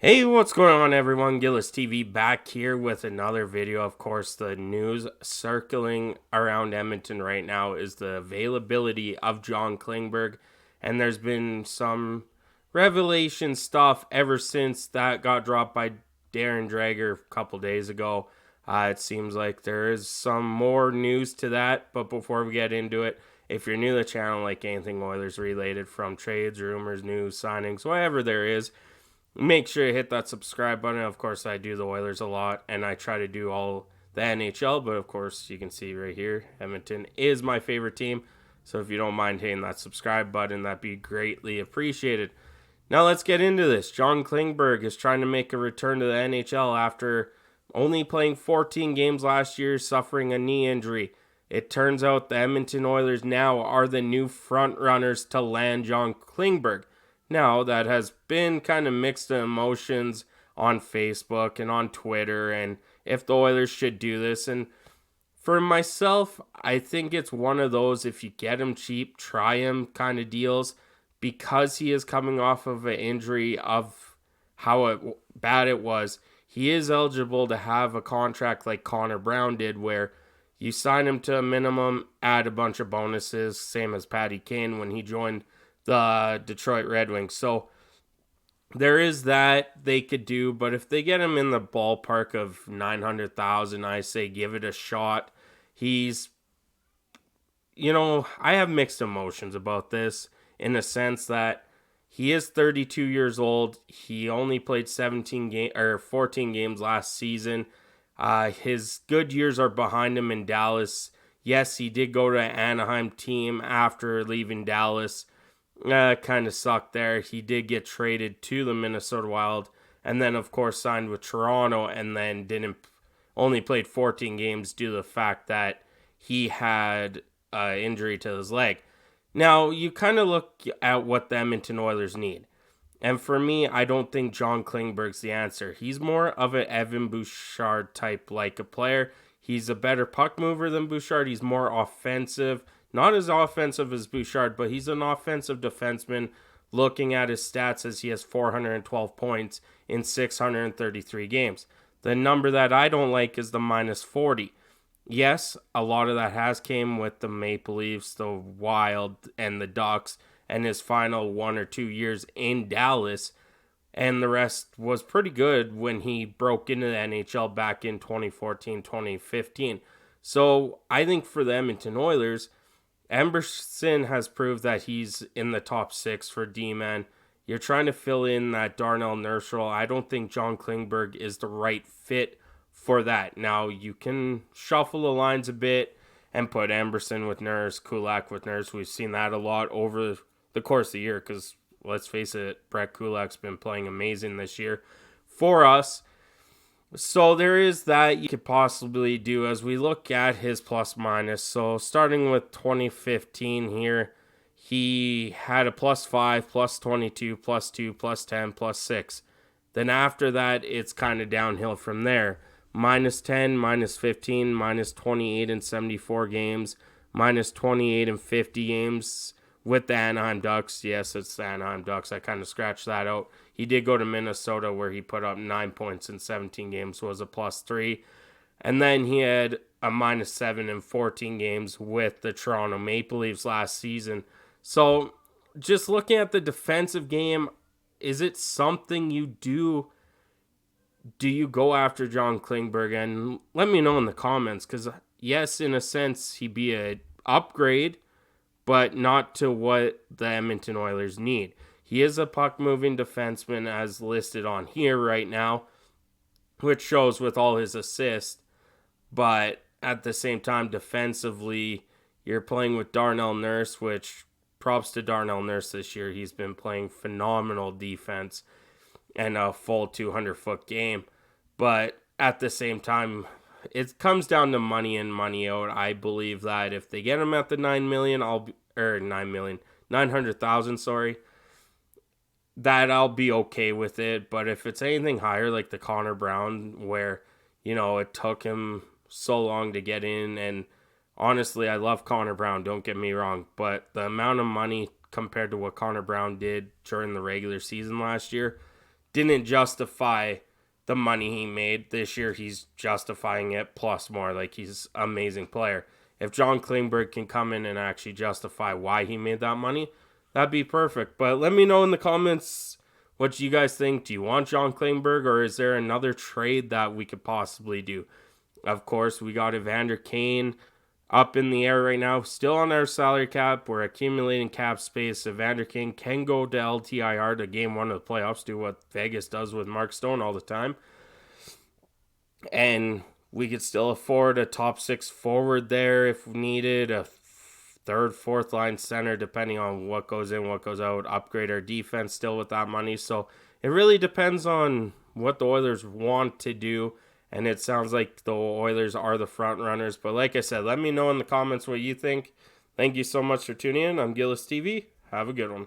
Hey, what's going on, everyone? Gillis TV back here with another video. Of course, the news circling around Edmonton right now is the availability of John Klingberg, and there's been some revelation stuff ever since that got dropped by Darren Drager a couple days ago. It seems like there is some more news to that, but before we get into it, if you're new to the channel, like anything Oilers related, from trades, rumors, news, signings, whatever there is, make sure you hit that subscribe button. Of course, I do the Oilers a lot, and I try to do all the NHL, but of course, you can see right here, Edmonton is my favorite team. So if you don't mind hitting that subscribe button, that'd be greatly appreciated. Now let's get into this. John Klingberg is trying to make a return to the NHL after only playing 14 games last year, suffering a knee injury. It turns out the Edmonton Oilers now are the new front runners to land John Klingberg. Now, that has been kind of mixed emotions on Facebook and on Twitter, and if the Oilers should do this. And for myself, I think it's one of those, if you get him cheap, try him kind of deals, because he is coming off of an injury of how bad it was. He is eligible to have a contract like Connor Brown did, where you sign him to a minimum, add a bunch of bonuses, same as Patty Kane when he joined the Detroit Red Wings. So there is that they could do, but if they get him in the ballpark of 900,000, I say give it a shot. He's, I have mixed emotions about this in a sense that he is 32 years old. He only played 14 games last season. His good years are behind him in Dallas. Yes, he did go to an Anaheim team after leaving Dallas. Kind of sucked there. He did get traded to the Minnesota Wild, and then of course signed with Toronto, and then only played 14 games due to the fact that he had injury to his leg. Now you kind of look at what the Edmonton Oilers need, and for me, I don't think John Klingberg's the answer. He's more of an Evan Bouchard type like a player. He's a better puck mover than Bouchard. He's more offensive. Not as offensive as Bouchard, but he's an offensive defenseman. Looking at his stats, as he has 412 points in 633 games. The number that I don't like is the minus 40. Yes, a lot of that has came with the Maple Leafs, the Wild, and the Ducks, and his final 1 or 2 years in Dallas. And the rest was pretty good when he broke into the NHL back in 2014, 2015. So I think for the Edmonton Oilers, Emberson has proved that he's in the top 6 for D-man. You're trying to fill in that Darnell Nurse role. I don't think John Klingberg is the right fit for that. Now, you can shuffle the lines a bit and put Emberson with Nurse, Kulak with Nurse. We've seen that a lot over the course of the year because, let's face it, Brett Kulak's been playing amazing this year for us. So there is that you could possibly do as we look at his plus minus. So starting with 2015 here, he had a plus 5, plus 22, plus 2, plus 10, plus 6. Then after that, it's kind of downhill from there. Minus 10, minus 15, minus 28 in 74 games, minus 28 in 50 games with the Anaheim Ducks. Yes, it's the Anaheim Ducks. I kind of scratched that out. He did go to Minnesota where he put up 9 points in 17 games, was a plus 3. And then he had a minus 7 in 14 games with the Toronto Maple Leafs last season. So just looking at the defensive game, is it something you do? Do you go after John Klingberg? And let me know in the comments, because yes, in a sense, he'd be an upgrade, but not to what the Edmonton Oilers need. He is a puck-moving defenseman as listed on here right now, which shows with all his assists. But at the same time, defensively, you're playing with Darnell Nurse, which props to Darnell Nurse this year. He's been playing phenomenal defense and a full 200-foot game. But at the same time, it comes down to money in, money out. I believe that if they get him at the 900,000, sorry, that I'll be okay with it. But if it's anything higher, like the Connor Brown, where, it took him so long to get in, and honestly, I love Connor Brown, don't get me wrong, but the amount of money compared to what Connor Brown did during the regular season last year, didn't justify the money he made. This year he's justifying it plus more. Like, he's an amazing player. If John Klingberg can come in and actually justify why he made that money, that'd be perfect. But let me know in the comments what you guys think. Do you want John Klingberg, or is there another trade that we could possibly do? Of course, we got Evander Kane up in the air right now, still on our salary cap. We're accumulating cap space. Evander Kane can go to LTIR to game one of the playoffs, do what Vegas does with Mark Stone all the time. And we could still afford a top 6 forward there if needed, a third, fourth line center, depending on what goes in, what goes out, upgrade our defense still with that money. So it really depends on what the Oilers want to do. And it sounds like the Oilers are the front runners. But like I said, let me know in the comments what you think. Thank you so much for tuning in. I'm Gillis TV. Have a good one.